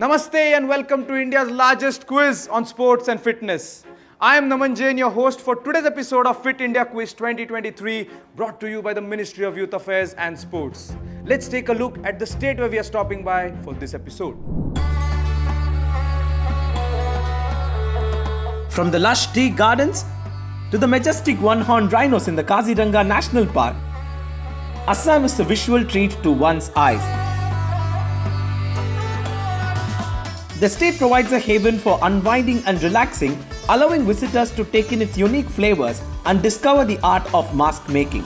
Namaste and welcome to India's largest quiz on sports and fitness. I am Naman Jain, your host for today's episode of Fit India Quiz 2023, brought to you by the Ministry of Youth Affairs and Sports. Let's take a look at the state where we are stopping by for this episode. From the lush tea gardens to the majestic one-horned rhinos in the Kaziranga National Park, Assam is a visual treat to one's eyes. The state provides a haven for unwinding and relaxing, allowing visitors to take in its unique flavors and discover the art of mask making.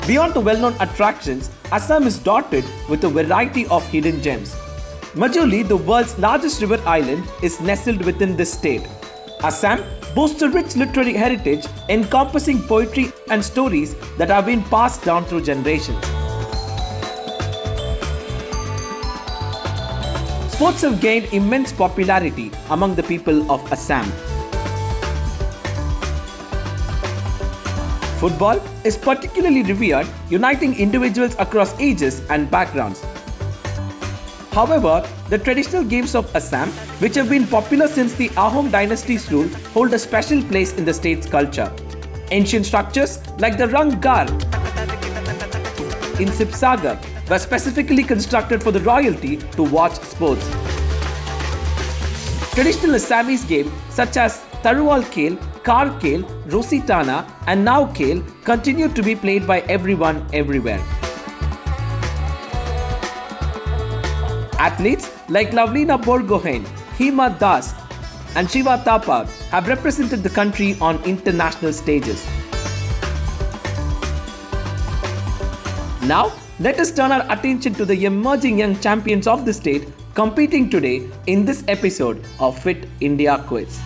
Beyond the well-known attractions, Assam is dotted with a variety of hidden gems. Majuli, the world's largest river island, is nestled within this state. Assam boasts a rich literary heritage encompassing poetry and stories that have been passed down through generations. Sports have gained immense popularity among the people of Assam. Football is particularly revered, uniting individuals across ages and backgrounds. However, the traditional games of Assam, which have been popular since the Ahom dynasty's rule, hold a special place in the state's culture. Ancient structures like the Rang Gar in Sibsagar were specifically constructed for the royalty to watch sports. Traditional Assamese games such as Taruwal Khel, Kar Khel, Rositana and Now Khel continue to be played by everyone everywhere. Athletes like Lavlina Borgohain, Hima Das and Shiva Thapa have represented the country on international stages. Now, let us turn our attention to the emerging young champions of the state competing today in this episode of Fit India Quiz.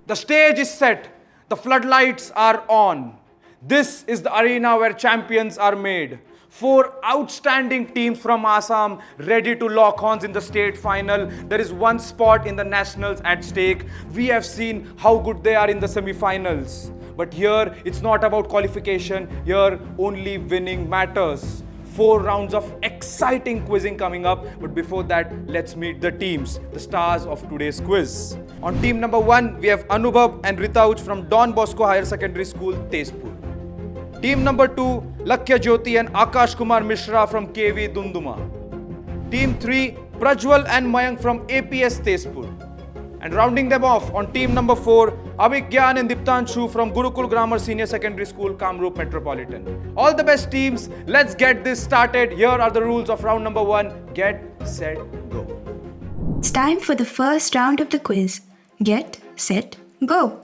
The stage is set, the floodlights are on. This is the arena where champions are made. 4 outstanding teams from Assam ready to lock horns in the state final. There is one spot in the nationals at stake. We have seen how good they are in the semi-finals. But here, it's not about qualification. Here, only winning matters. 4 rounds of exciting quizzing coming up. But before that, let's meet the teams, the stars of today's quiz. On team number 1, we have Anubhav and Ritauj from Don Bosco Higher Secondary School, Tezpur. Team number 2, Lakya Jyoti and Akash Kumar Mishra from KV Dunduma. Team 3, Prajwal and Mayank from APS Tezpur. And rounding them off on team number 4, Abhigyan and Diptanshu from Gurukul Grammar Senior Secondary School, Kamrup Metropolitan. All the best teams, let's get this started. Here are the rules of round number 1. Get, set, go. It's time for the first round of the quiz. Get, set, go.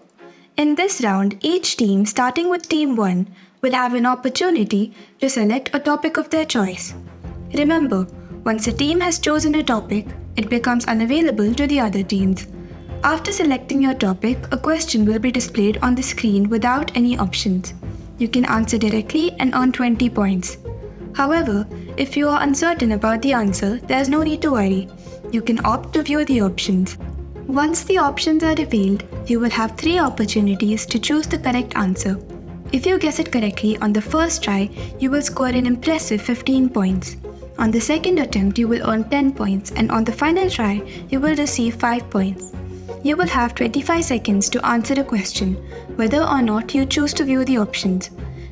In this round, each team, starting with team 1, will have an opportunity to select a topic of their choice. Remember, once a team has chosen a topic, it becomes unavailable to the other teams. After selecting your topic, a question will be displayed on the screen without any options. You can answer directly and earn 20 points. However, if you are uncertain about the answer, there is no need to worry. You can opt to view the options. Once the options are revealed, you will have 3 opportunities to choose the correct answer. If you guess it correctly on the first try, you will score an impressive 15 points. On the second attempt, you will earn 10 points, and on the final try, you will receive 5 points. You will have 25 seconds to answer a question, whether or not you choose to view the options.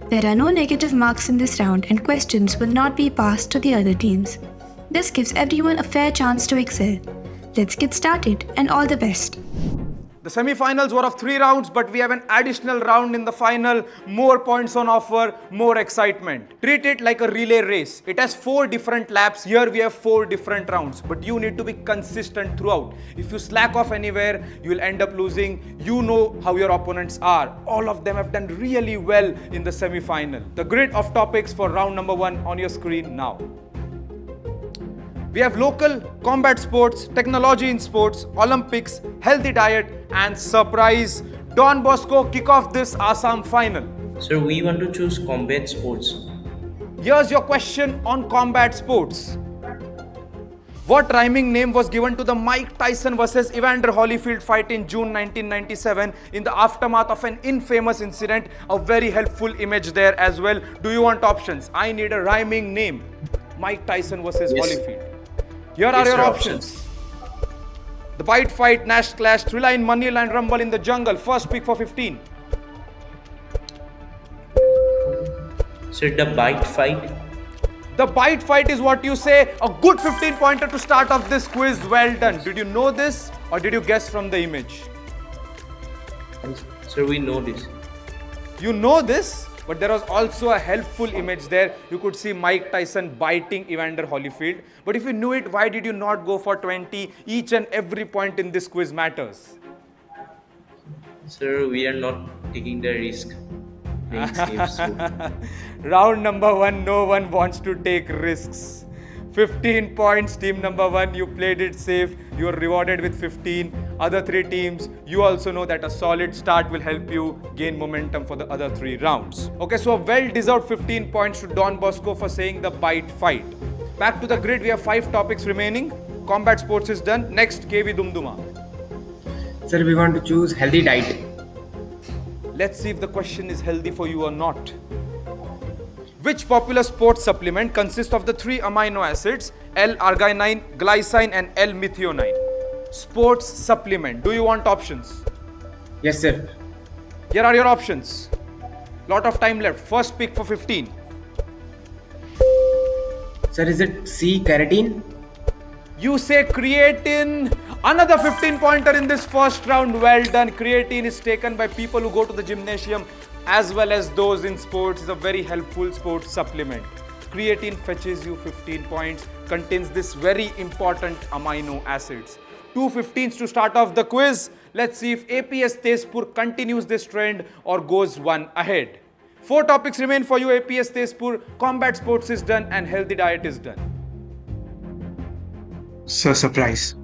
There are no negative marks in this round, and questions will not be passed to the other teams. This gives everyone a fair chance to excel. Let's get started, and all the best. The semi-finals were of 3 rounds, but we have an additional round in the final. More points on offer, more excitement. Treat it like a relay race. It has 4 different laps. Here we have 4 different rounds, but you need to be consistent throughout. If you slack off anywhere, you will end up losing. You know how your opponents are. All of them have done really well in the semi-final. The grid of topics for round number 1 on your screen now. We have local, combat sports, technology in sports, Olympics, healthy diet, and surprise. Don Bosco kick off this Assam final. Sir, we want to choose combat sports. Here's your question on combat sports. What rhyming name was given to the Mike Tyson versus Evander Holyfield fight in June 1997 in the aftermath of an infamous incident? A very helpful image there as well. Do you want options? I need a rhyming name. Mike Tyson versus Holyfield. Here are Yes, your sir, options. The Bite Fight, Nash Clash, Thriller in Moneyline, Rumble in the Jungle. First pick for 15. Sir, the bite fight. The Bite Fight is what you say. A good 15-pointer to start off this quiz. Well done. Did you know this or did you guess from the image? Sir, we know this. You know this, but there was also a helpful image there. You could see Mike Tyson biting Evander Holyfield. But if you knew it, why did you not go for 20? Each and every point in this quiz matters. Sir, we are not taking the risk. Playing safe, so. Round number 1, no one wants to take risks. 15 points, team number 1, you played it safe. You are rewarded with 15. Other 3 teams, you also know that a solid start will help you gain momentum for the other 3 rounds. Okay, so a well-deserved 15 points to Don Bosco for saying the Bite Fight. Back to the grid, we have 5 topics remaining. Combat sports is done. Next, KV Dumduma. Sir, we want to choose healthy diet. Let's see if the question is healthy for you or not. Which popular sports supplement consists of the 3 amino acids L-arginine, glycine and L-methionine? Sports supplement. Do you want options? Yes, sir. Here are your options. Lot of time left. First pick for 15. Sir, is it C, keratin? You say creatine. Another 15-pointer in this first round. Well done. Creatine is taken by people who go to the gymnasium as well as those in sports. It's a very helpful sports supplement. Creatine fetches you 15 points. Contains this very important amino acids. 2 15s to start off the quiz. Let's see if APS Tezpur continues this trend or goes one ahead. 4 topics remain for you, APS Tezpur. Combat sports is done and healthy diet is done. Sir, surprise.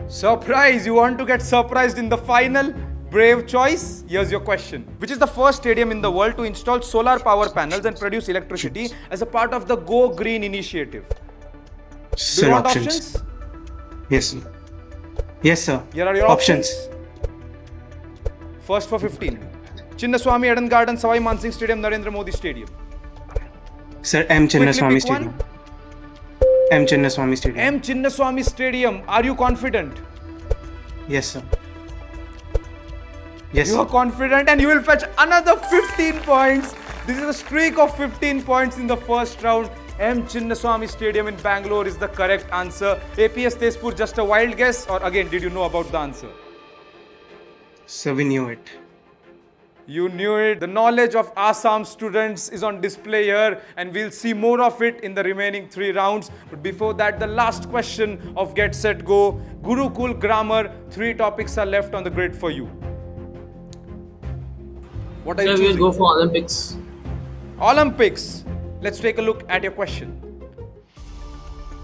Surprise! You want to get surprised in the final? Brave choice. Here's your question. Which is the first stadium in the world to install solar power panels and produce electricity as a part of the Go Green initiative? Do Sir, you want options. Yes, sir. Yes, sir. Here are your options. First for 15. Chinnaswamy Eden Garden, Savai Mansingh Stadium, Narendra Modi Stadium. Sir, M. Quickly Chinnaswamy pick Stadium. one. M. Chinnaswamy Stadium. M. Chinnaswamy Stadium. Are you confident? Yes, sir. Yes, You sir. are confident and you will fetch another 15 points. This is a streak of 15 points in the first round. M. Chinnaswamy Stadium in Bangalore is the correct answer. APS Tezpur, just a wild guess, or again, did you know about the answer? Sir, we knew it. You knew it. The knowledge of Assam students is on display here, and we'll see more of it in the remaining 3 rounds. But before that, the last question of Get Set Go. Gurukul Grammar. 3 topics are left on the grid for you. What are you Sir, we'll choosing? go for Olympics. Olympics. Let's take a look at your question.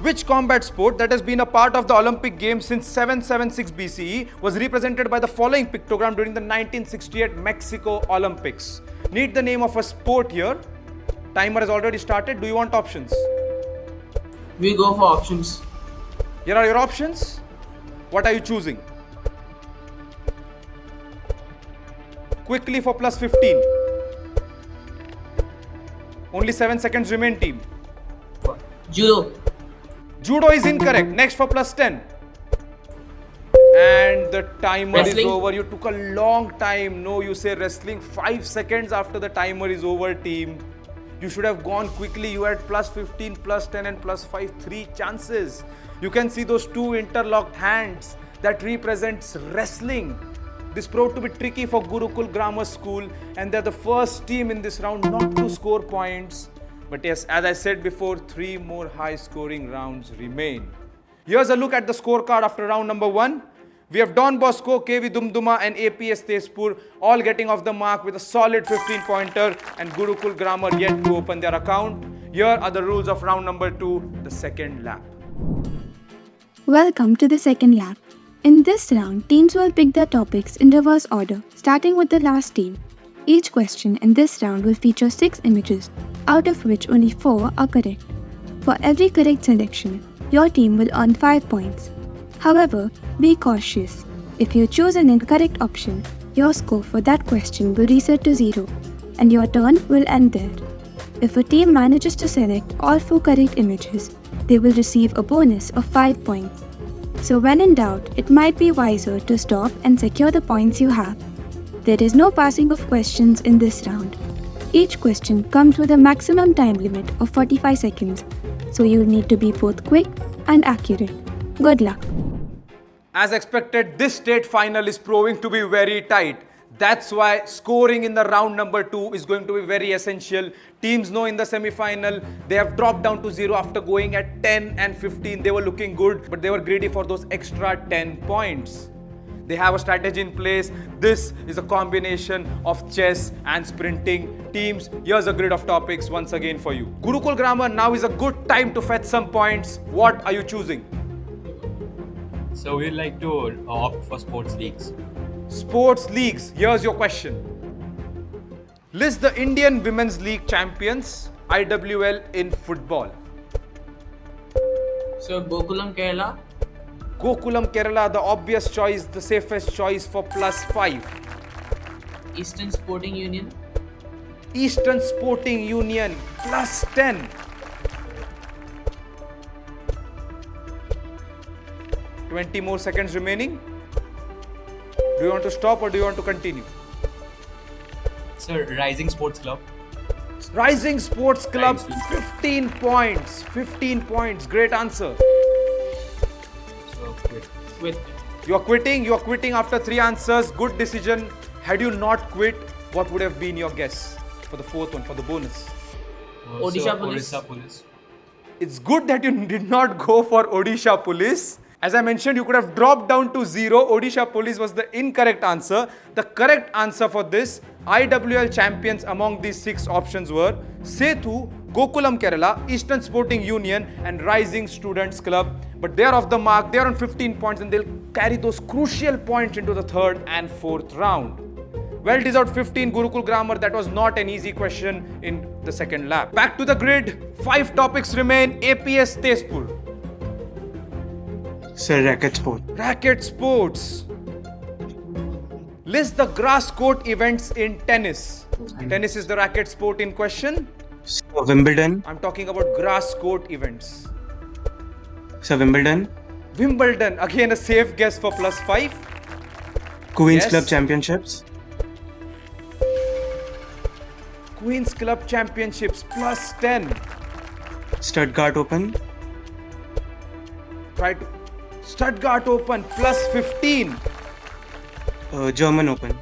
Which combat sport that has been a part of the Olympic Games since 776 BCE was represented by the following pictogram during the 1968 Mexico Olympics? Need the name of a sport here. Timer has already started. Do you want options? We go for options. Here are your options. What are you choosing? Quickly for plus 15. Only 7 seconds remain, team. Judo. Judo is incorrect. Next for plus 10. And the timer Wrestling? is over. You took a long time. No, you say wrestling. 5 seconds after the timer is over, team. You should have gone quickly. You had plus 15, plus 10 and plus 5. 3 chances. You can see those 2 interlocked hands. That represents wrestling. This proved to be tricky for Gurukul Grammar School, and they're the first team in this round not to score points. But yes, as I said before, 3 more high-scoring rounds remain. Here's a look at the scorecard after round number 1. We have Don Bosco, KV Dumduma and APS Tezpur all getting off the mark with a solid 15-pointer, and Gurukul Grammar yet to open their account. Here are the rules of round number 2, the second lap. Welcome to the second lap. In this round, teams will pick their topics in reverse order, starting with the last team. Each question in this round will feature 6 images, out of which only 4 are correct. For every correct selection, your team will earn 5 points. However, be cautious. If you choose an incorrect option, your score for that question will reset to 0 and your turn will end there. If a team manages to select all 4 correct images, they will receive a bonus of 5 points. So when in doubt, it might be wiser to stop and secure the points you have. There is no passing of questions in this round. Each question comes with a maximum time limit of 45 seconds, so you need to be both quick and accurate. Good luck. As expected, this state final is proving to be very tight. That's why scoring in the round number 2 is going to be very essential. Teams know in the semi-final, they have dropped down to 0 after going at 10 and 15. They were looking good, but they were greedy for those extra 10 points. They have a strategy in place. This is a combination of chess and sprinting. Teams, here's a grid of topics once again for you. Gurukul grammar, now is a good time to fetch some points. What are you choosing? So we'd like to opt for sports leagues. Sports leagues, here's your question. List the Indian Women's League champions, IWL, in football. So Gokulam Kerala. Gokulam Kerala, the obvious choice, the safest choice for +5. Eastern Sporting Union. Eastern Sporting Union, +10. 20 more seconds remaining. Do you want to stop or do you want to continue? Sir, Rising Sports Club. Rising Sports Club, Rising. 15 points. 15 points. Great answer. So With You're quitting after 3 answers. Good decision. Had you not quit, what would have been your guess for the 4th one, for the bonus? Odisha Police. Odisha Police. It's good that you did not go for Odisha Police. As I mentioned, you could have dropped down to 0. Odisha Police was the incorrect answer. The correct answer for this, IWL champions among these 6 options were Sethu, Gokulam Kerala, Eastern Sporting Union and Rising Students Club. But they are off the mark. They are on 15 points and they'll carry those crucial points into the 3rd and 4th round. Well deserved 15 Gurukul grammar. That was not an easy question in the second lap. Back to the grid. 5 topics remain. APS Tezpur. Sir, racket sport. Racket sports. List the grass court events in tennis. Tennis is the racket sport in question. Sir, Wimbledon. I'm talking about grass court events. Sir, Wimbledon. Wimbledon, again a safe guess for +5. Queen's Yes. Club Championships. Queen's Club Championships, +10. Stuttgart Open. Try to. Stuttgart Open, +15. German Open.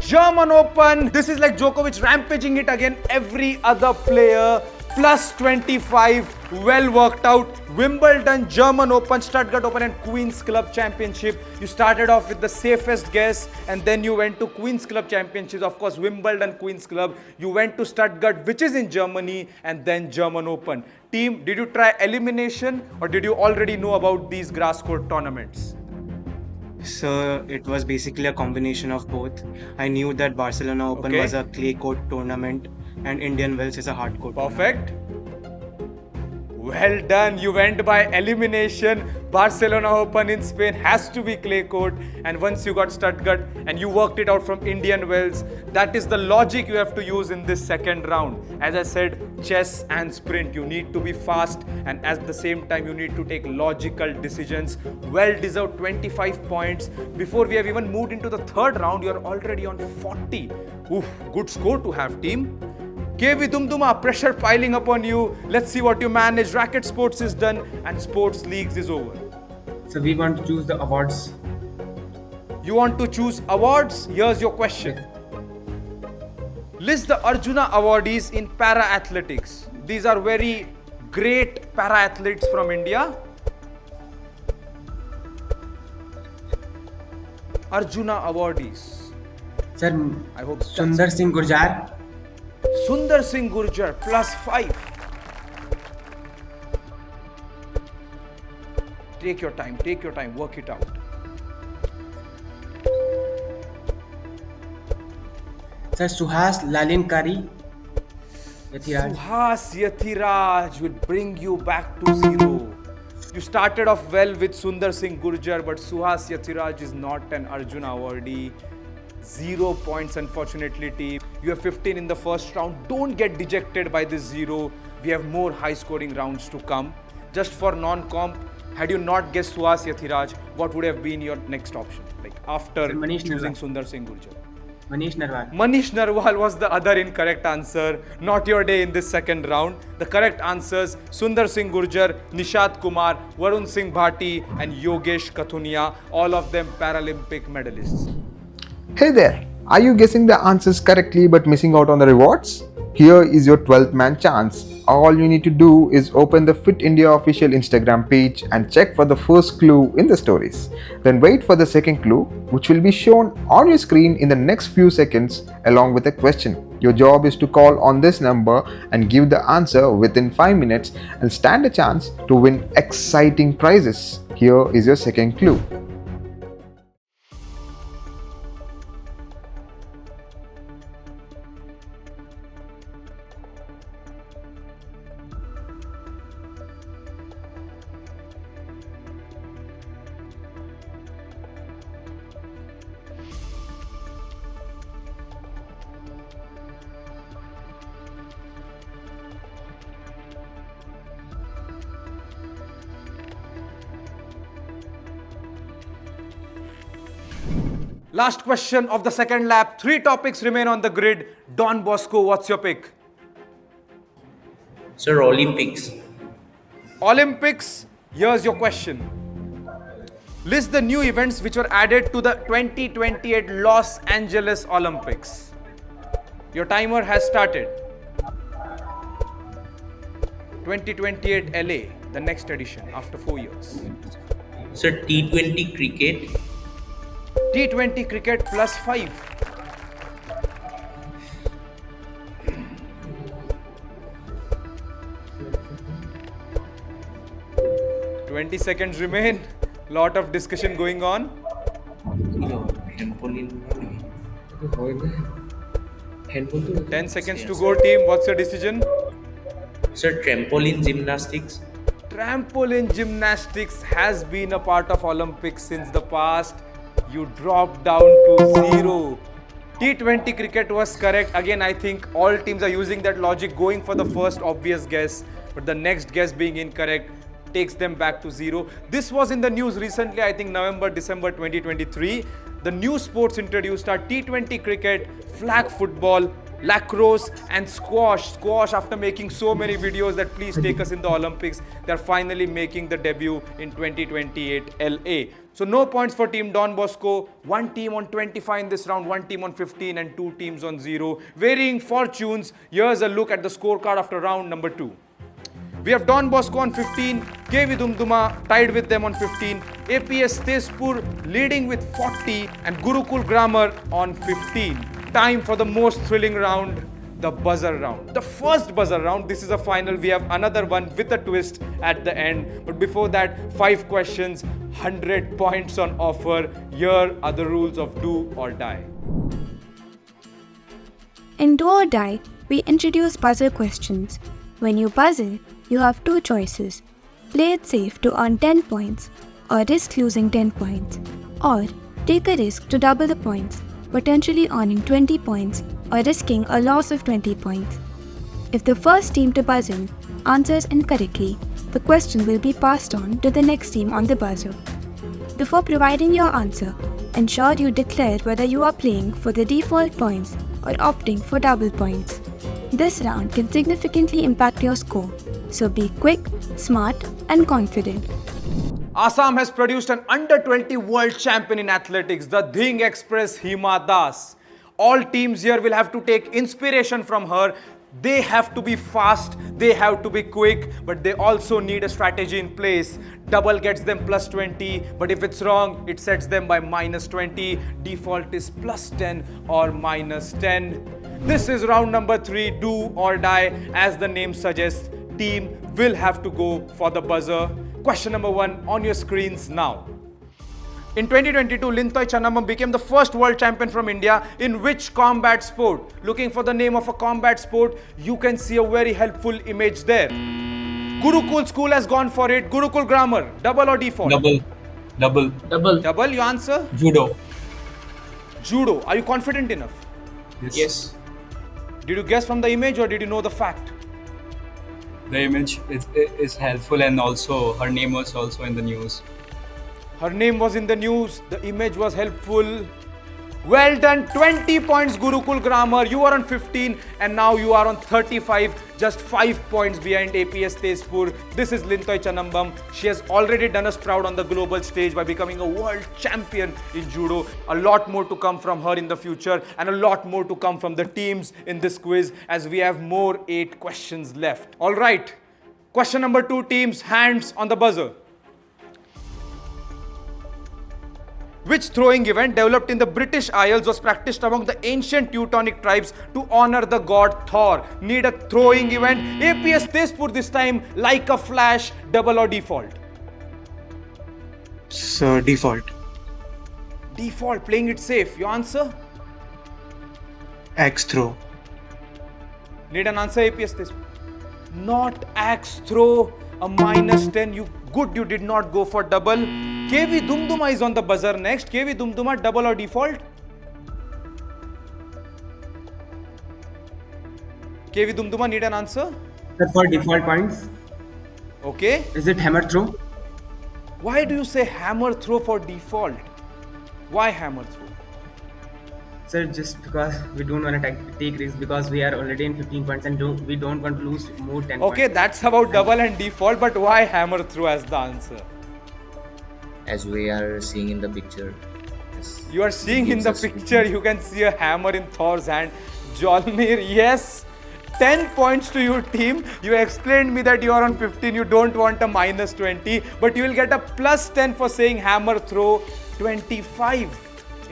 German Open, this is like Djokovic rampaging it again. Every other player, +25. Well worked out. Wimbledon, German Open, Stuttgart Open and Queen's Club Championship. You started off with the safest guess and then you went to Queen's Club Championships. Of course, Wimbledon, Queen's Club. You went to Stuttgart, which is in Germany, and then German Open. Team, did you try elimination or did you already know about these grass court tournaments? So it was basically a combination of both. I knew that Barcelona Open Okay. was a clay court tournament and Indian Wells is a hard court. Perfect. Well done. You went by elimination. Barcelona Open in Spain has to be clay court. And once you got Stuttgart and you worked it out from Indian Wells, that is the logic you have to use in this second round. As I said, chess and sprint. You need to be fast and at the same time you need to take logical decisions. Well deserved 25 points. Before we have even moved into the 3rd round, you're already on 40. Oof, good score to have, team. KV Dumduma, pressure piling upon you. Let's see what you manage. Racket sports is done and sports leagues is over. So we want to choose the awards. You want to choose awards? Here's your question. List the Arjuna awardees in para athletics. These are very great para athletes from India. Arjuna awardees. Sir, I hope that's- Sundar Singh Gurjar. Sundar Singh Gurjar, +5. Take your time, work it out. Sir, Suhas Lalinkari. Yathiraj. Suhas Yathiraj will bring you back to zero. You started off well with Sundar Singh Gurjar, but Suhas Yathiraj is not an Arjuna awardee. 0 points, unfortunately, team. You have 15 in the first round. Don't get dejected by this 0. We have more high scoring rounds to come. Just for non-comp, had you not guessed Suhas Yathiraj, what would have been your next option? Like after Sir, Manish choosing Narwal. Sundar Singh Gurjar. Manish Narwal. Manish Narwal was the other incorrect answer. Not your day in this second round. The correct answers: Sundar Singh Gurjar, Nishad Kumar, Varun Singh Bhati, and Yogesh Kathunia. All of them Paralympic medalists. Hey there! Are you guessing the answers correctly but missing out on the rewards? Here is your 12th man chance. All you need to do is open the Fit India official Instagram page and check for the first clue in the stories. Then wait for the second clue, which will be shown on your screen in the next few seconds along with a question. Your job is to call on this number and give the answer within 5 minutes and stand a chance to win exciting prizes. Here is your second clue. Last question of the second lap. 3 topics remain on the grid. Don Bosco, what's your pick? Sir, Olympics. Olympics, here's your question. List the new events which were added to the 2028 Los Angeles Olympics. Your timer has started. 2028 LA, the next edition after 4 years. Sir, T20 cricket. T20 cricket plus 5. Seconds remain. Lot of discussion going on. Trampoline. 10 seconds to go, team. What's your decision? Sir, trampoline gymnastics. Trampoline gymnastics has been a part of Olympics since the past. You dropped down to 0. T20 cricket was correct. Again, I think all teams are using that logic, going for the first obvious guess, but the next guess being incorrect takes them back to 0. This was in the news recently, I think November, December 2023. The new sports introduced are T20 cricket, flag football, lacrosse and squash. Squash, after making so many videos that please take us in the Olympics, they're finally making the debut in 2028 LA. So no points for team Don Bosco. 1 team on 25 in this round, 1 team on 15 and 2 teams on 0. Varying fortunes. Here's a look at the scorecard after round number 2. We have Don Bosco on 15, KV Dumduma tied with them on 15, APS Tezpur leading with 40 and Gurukul Grammar on 15. Time for the most thrilling round, the buzzer round. The first buzzer round, this is a final. We have another one with a twist at the end. But before that, 5 questions, 100 points on offer. Here are the rules of do or die. In Do or Die, we introduce buzzer questions. When you buzzer, you have 2 choices. Play it safe to earn 10 points, or risk losing 10 points. Or take a risk to double the points, potentially earning 20 points or risking a loss of 20 points. If the first team to buzz in answers incorrectly, the question will be passed on to the next team on the buzzer. Before providing your answer, ensure you declare whether you are playing for the default points or opting for double points. This round can significantly impact your score, so be quick, smart, and confident. Assam has produced an under-20 world champion in athletics, the Dhing Express Hima Das. All teams here will have to take inspiration from her. They have to be fast, they have to be quick, but they also need a strategy in place. Double gets them plus 20, but if it's wrong, it sets them by minus 20. Default is plus 10 or minus 10. This is round number 3, do or die. As the name suggests, team will have to go for the buzzer. Question number 1 on your screens now. In 2022, Lintoy Channambam became the first world champion from India in which combat sport? Looking for the name of a combat sport, you can see a very helpful image there. Gurukul school has gone for it. Gurukul grammar, double or default? Double. Double. Double. Double, you answer? Judo. Judo. Are you confident enough? Yes. Did you guess from the image or did you know the fact? The image is helpful, and also her name was also in the news. Her name was in the news. The image was helpful. Well done. 20 points Gurukul grammar. You are on 15 and now you are on 35. Just 5 points behind APS Tezpur. This is Lintoy Channambam. She has already done us proud on the global stage by becoming a world champion in judo. A lot more to come from her in the future and a lot more to come from the teams in this quiz as we have more 8 questions left. All right. Question number 2, teams, hands on the buzzer. Which throwing event developed in the British Isles was practiced among the ancient Teutonic tribes to honor the god Thor? Need a throwing event? APS Tezpur this time, like a flash, double or default? So default. Default, playing it safe. Your answer? Axe throw. Need an answer, APS Tezpur? Not axe throw, a -10. You did not go for double. KV Dumduma is on the buzzer next. KV Dumduma, double or default? KV Dumduma, need an answer? Sir, for default points, Okay. is it hammer throw? Why do you say hammer throw for default? Why hammer throw? Sir, just because we don't want to take risks because we are already in 15 points and we don't want to lose more 10 Okay, points. that's about double and default, but why hammer throw as the answer? As we are seeing in the picture. Yes. You are seeing in Gives the us- picture, you can see a hammer in Thor's hand. Jolnir, yes. 10 points to your team. You explained me that you are on 15, you don't want a -20, but you will get a +10 for saying hammer throw. 25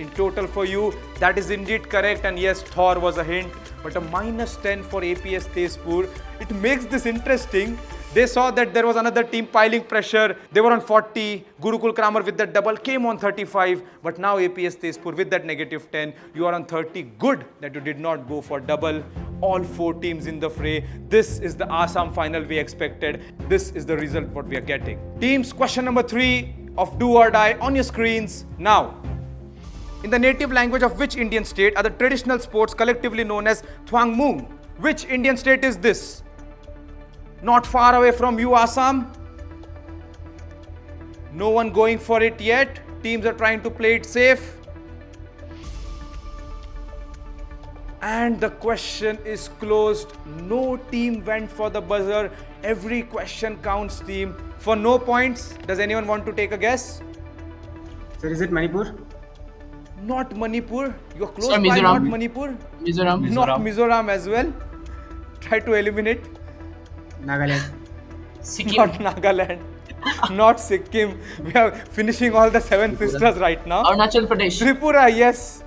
in total for you. That is indeed correct, and yes, Thor was a hint, but a -10 for APS Tezpur. It makes this interesting. They saw that there was another team piling pressure. They were on 40. Gurukul Kramer with that double came on 35. But now APS Tezpur with that -10. You are on 30. Good that you did not go for double. All 4 teams in the fray. This is the Assam final we expected. This is the result what we are getting. Teams, question number 3 of Do or Die on your screens now. In the native language of which Indian state are the traditional sports collectively known as Thwangmung? Which Indian state is this? Not far away from you, Assam. No one going for it yet. Teams are trying to play it safe. And the question is closed. No team went for the buzzer. Every question counts, team. For no points, does anyone want to take a guess? Sir, is it Manipur? Not Manipur. You're close Sir, by, Mizoram. not Manipur. Mizoram. Not Mizoram as well. Try to eliminate. Nagaland. Sikkim. Not Nagaland. Not Sikkim. We are finishing all the 7 sisters right now. Arunachal Pradesh. Tripura, yes.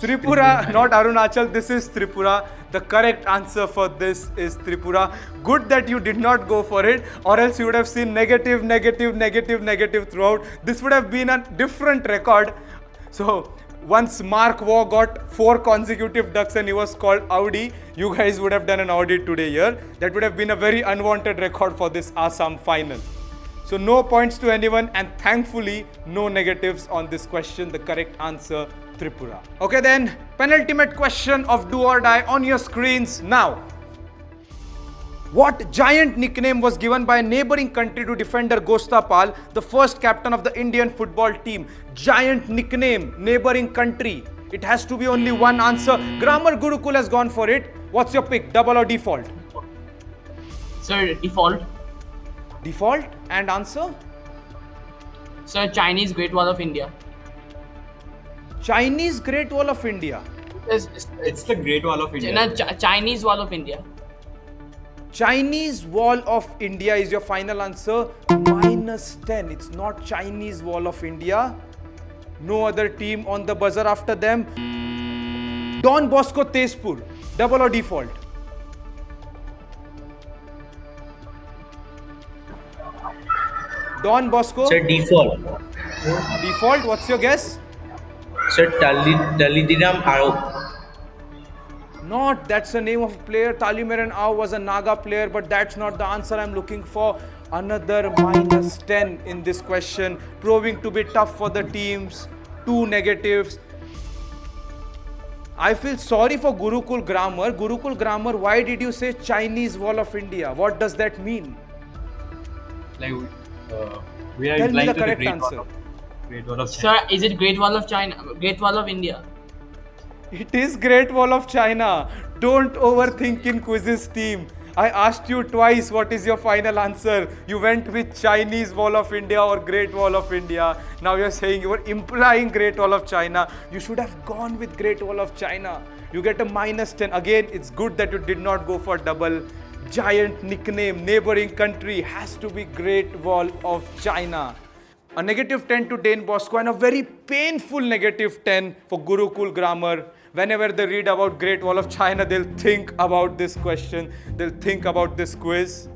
Tripura, not Arunachal. This is Tripura. The correct answer for this is Tripura. Good that you did not go for it, or else you would have seen negative throughout. This would have been a different record. So, once Mark Waugh got 4 consecutive ducks and he was called Audi, you guys would have done an audit today here. That would have been a very unwanted record for this Assam final. So no points to anyone, and thankfully no negatives on this question. The correct answer, Tripura. Okay then, penultimate question of Do or Die on your screens now. What giant nickname was given by a neighboring country to defender Gostapal, the first captain of the Indian football team? Giant nickname, neighboring country. It has to be only one answer. Grammar Gurukul has gone for it. What's your pick, double or default? Sir, default. Default and answer? Sir, Chinese Great Wall of India. Chinese Great Wall of India. It's the Great Wall of India. Chinese Wall of India. Chinese Wall of India is your final answer. -10. It's not Chinese Wall of India. No other team on the buzzer after them. Don Bosco Tezpur. Double or default? Don Bosco? Sir, default. Default, what's your guess? Sir, Talidiram Arrow. Not, that's the name of a player. Talimeran Ao was a Naga player, but that's not the answer I'm looking for. Another minus 10 in this question, proving to be tough for the teams. 2 negatives. I feel sorry for Gurukul Grammar. Gurukul Grammar, why did you say Chinese Wall of India? What does that mean? Like we are Tell me implying the to the correct Great answer. Wall of, Great Wall of China. Sir, is it Great Wall of China? Great Wall of India? It is Great Wall of China. Don't overthink in quizzes team. I asked you twice what is your final answer. You went with Chinese Wall of India or Great Wall of India. Now you're saying you were implying Great Wall of China. You should have gone with Great Wall of China. You get a minus 10. Again, it's good that you did not go for double. Giant nickname, neighboring country has to be Great Wall of China. A negative 10 to Dane Bosco and a very painful negative 10 for Gurukul Grammar. Whenever they read about Great Wall of China, they'll think about this question. They'll think about this quiz.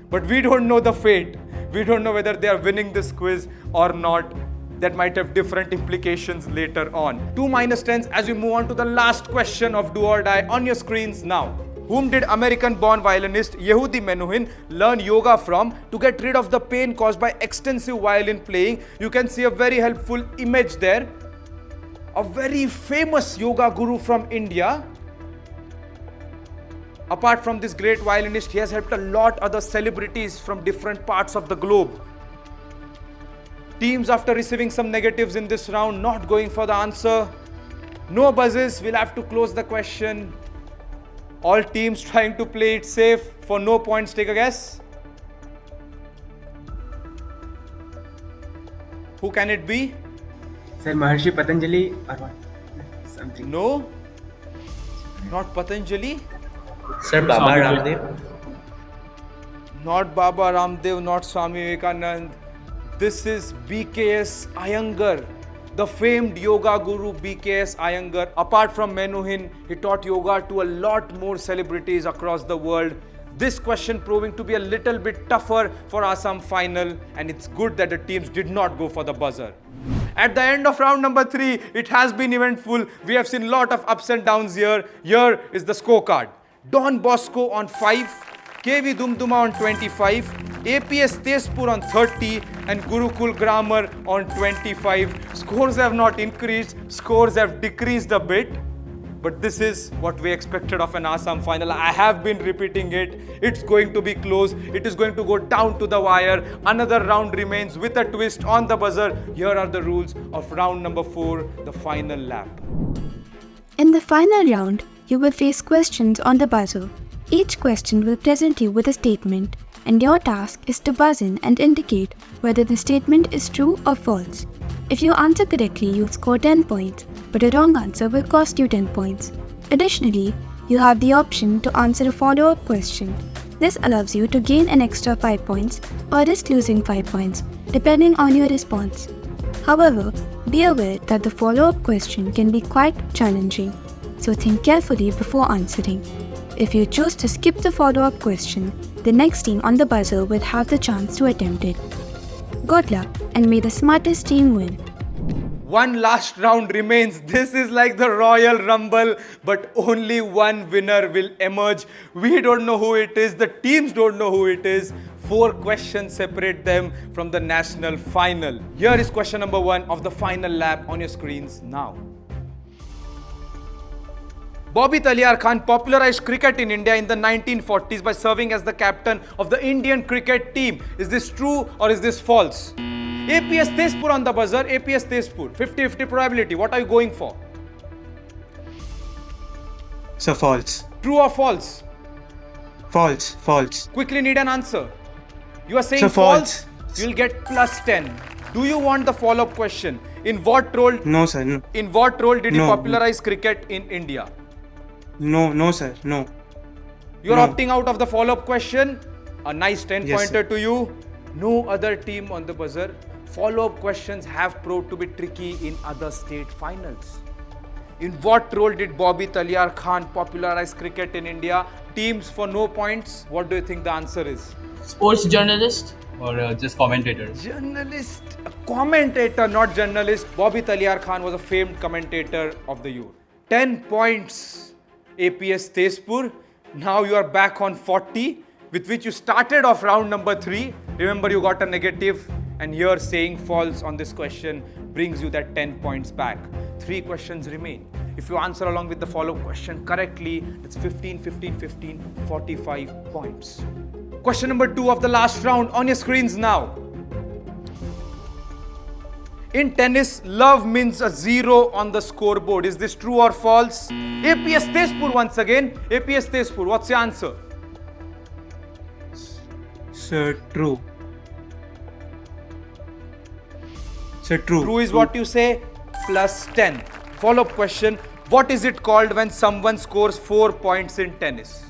But we don't know the fate. We don't know whether they are winning this quiz or not. That might have different implications later on. 2 minus 10s as we move on to the last question of Do or Die on your screens now. Whom did American-born violinist Yehudi Menuhin learn yoga from to get rid of the pain caused by extensive violin playing? You can see a very helpful image there. A very famous yoga guru from India. Apart from this great violinist, he has helped a lot other celebrities from different parts of the globe. Teams, after receiving some negatives in this round, not going for the answer. No buzzes, we'll have to close the question. All teams trying to play it safe for no points. Take a guess. Who can it be? Sir, Maharshi Patanjali or what? Something. No. Not Patanjali. Sir, Baba Ramdev. Not Baba Ramdev, not Swami Vivekanand. This is BKS Iyengar, the famed yoga guru BKS Iyengar. Apart from Menuhin, he taught yoga to a lot more celebrities across the world. This question proving to be a little bit tougher for Assam final, and it's good that the teams did not go for the buzzer. At the end of round number 3, it has been eventful. We have seen a lot of ups and downs here. Here is the scorecard. Don Bosco on 5, KV Dumduma on 25, APS Tezpur on 30 and Gurukul Grammar on 25. Scores have not increased, scores have decreased a bit. But this is what we expected of an Assam final. I have been repeating it. It's going to be close. It is going to go down to the wire. Another round remains with a twist on the buzzer. Here are the rules of round number 4, the final lap. In the final round, you will face questions on the buzzer. Each question will present you with a statement, and your task is to buzz in and indicate whether the statement is true or false. If you answer correctly, you'll score 10 points, but a wrong answer will cost you 10 points. Additionally, you have the option to answer a follow-up question. This allows you to gain an extra 5 points or risk losing 5 points, depending on your response. However, be aware that the follow-up question can be quite challenging, so think carefully before answering. If you choose to skip the follow-up question, the next team on the buzzer will have the chance to attempt it. Good luck, and may the smartest team win. One last round remains. This is like the Royal Rumble, but only one winner will emerge. We don't know who it is. The teams don't know who it is. 4 questions separate them from the national final. Here is question number 1 of the final lap on your screens now. Bobby Talyar Khan popularized cricket in India in the 1940s by serving as the captain of the Indian cricket team. Is this true or is this false? APS Tezpur on the buzzer. APS Tezpur. 50-50 probability. What are you going for? So false. True or false? False. False. Quickly need an answer. You are saying So false. false. You'll get plus 10. Do you want the follow-up question? In what role? No, sir. No. In what role did he No. popularize cricket in India? No, sir. No. You're No. opting out of the follow-up question. A nice 10-pointer Yes, to you. No other team on the buzzer. Follow-up questions have proved to be tricky in other state finals. In what role did Bobby Talyar Khan popularize cricket in India? Teams for no points. What do you think the answer is? Sports journalist? or just commentator? Journalist, a commentator, not journalist. Bobby Taliyar Khan was a famed commentator of the year. 10 points, APS Tezpur. Now you are back on 40, with which you started off round number 3. Remember, you got a negative, and here saying false on this question brings you that 10 points back. 3 questions remain. If you answer along with the follow-up question correctly, it's 15, 15, 15, 45 points. Question number 2 of the last round on your screens now. In tennis, love means a 0 on the scoreboard. Is this true or false? APS Tezpur once again. APS Tezpur, what's your answer? Sir, true. Sir, true. True is what you say, plus 10. Follow-up question. What is it called when someone scores 4 points in tennis?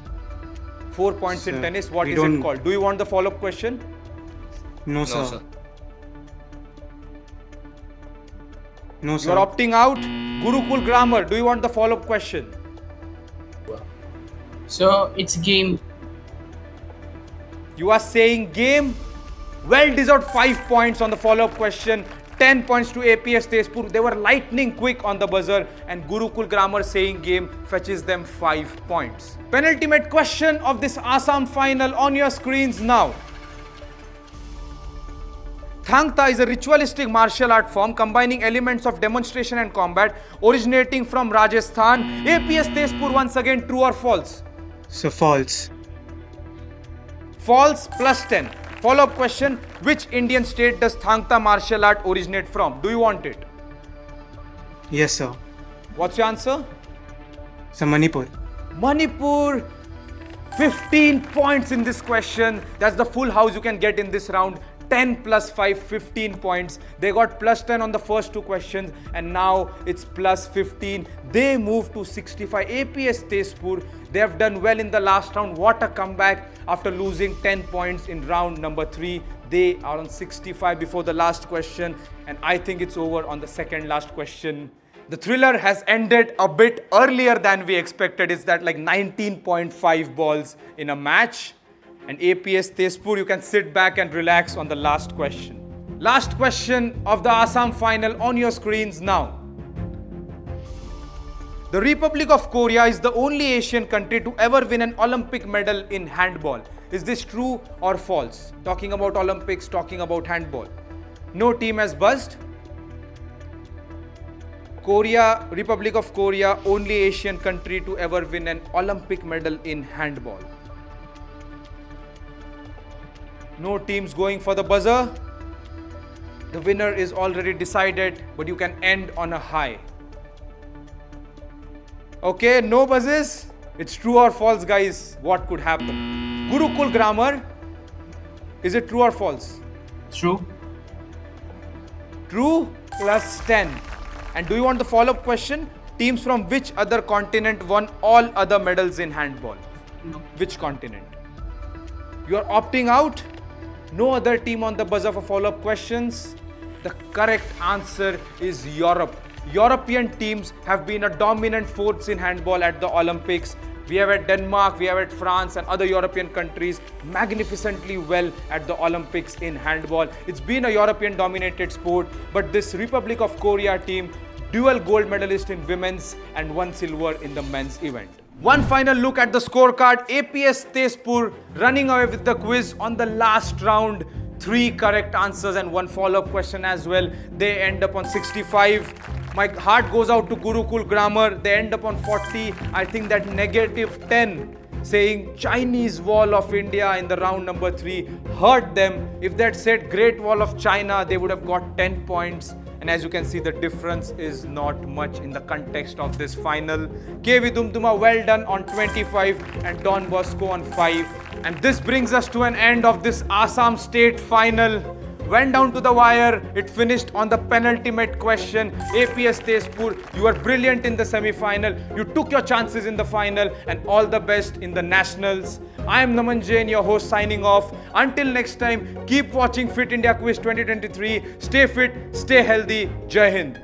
4 points in Sir, tennis, what we is it don't- called? Do you want the follow-up question? No, sir. sir. No, You sir. are opting out. Gurukul grammar, do you want the follow-up question? So it's game. You are saying game. Well deserved 5 points on the follow-up question. 10 points to APS Tezpur. They were lightning quick on the buzzer, and Gurukul grammar saying game fetches them 5 points. Penultimate question of this Assam final on your screens now. Thangta is a ritualistic martial art form combining elements of demonstration and combat, originating from Rajasthan. APS Tezpur once again, true or false? Sir, false. False, plus 10. Follow-up question, which Indian state does Thangta martial art originate from? Do you want it? Yes, sir. What's your answer? Sir, Manipur. Manipur. 15 points in this question. That's the full house you can get in this round. 10 plus 5, 15 points. They got plus 10 on the first 2 questions, and now it's plus 15. They move to 65. APS Tezpur, they have done well in the last round. What a comeback after losing 10 points in round number 3. They are on 65 before the last question, and I think it's over on the second last question. The thriller has ended a bit earlier than we expected. It's that like 19.5 balls in a match. And APS Tezpur, you can sit back and relax on the last question. Last question of the Assam final on your screens now. The Republic of Korea is the only Asian country to ever win an Olympic medal in handball. Is this true or false? Talking about Olympics, talking about handball. No team has buzzed. Korea, Republic of Korea, only Asian country to ever win an Olympic medal in handball. No teams going for the buzzer. The winner is already decided, but you can end on a high. Okay, no buzzes. It's true or false, guys. What could happen? Gurukul grammar. Is it true or false? True. True plus 10. And do you want the follow-up question? Teams from which other continent won all other medals in handball? No. Which continent? You are opting out. No other team on the buzzer for follow-up questions. The correct answer is Europe. European teams have been a dominant force in handball at the Olympics. We have had Denmark, we have had France and other European countries magnificently well at the Olympics in handball. It's been a European dominated sport, but this Republic of Korea team, dual gold medalist in women's and 1 silver in the men's event. One final look at the scorecard. APS Tezpur running away with the quiz on the last round. 3 correct answers and 1 follow-up question as well. They end up on 65. My heart goes out to Gurukul grammar. They end up on 40. I think that negative 10 saying Chinese Wall of India in the round number 3 hurt them. If they had said Great Wall of China, they would have got 10 points. And as you can see, the difference is not much in the context of this final. KV Dumduma well done on 25 and Don Bosco on 5. And this brings us to an end of this Assam state final. Went down to the wire. It finished on the penultimate question. APS Tezpur, you were brilliant in the semi-final. You took your chances in the final, and all the best in the nationals. I am Naman Jain, your host, signing off. Until next time, keep watching Fit India Quiz 2023. Stay fit, stay healthy. Jai Hind.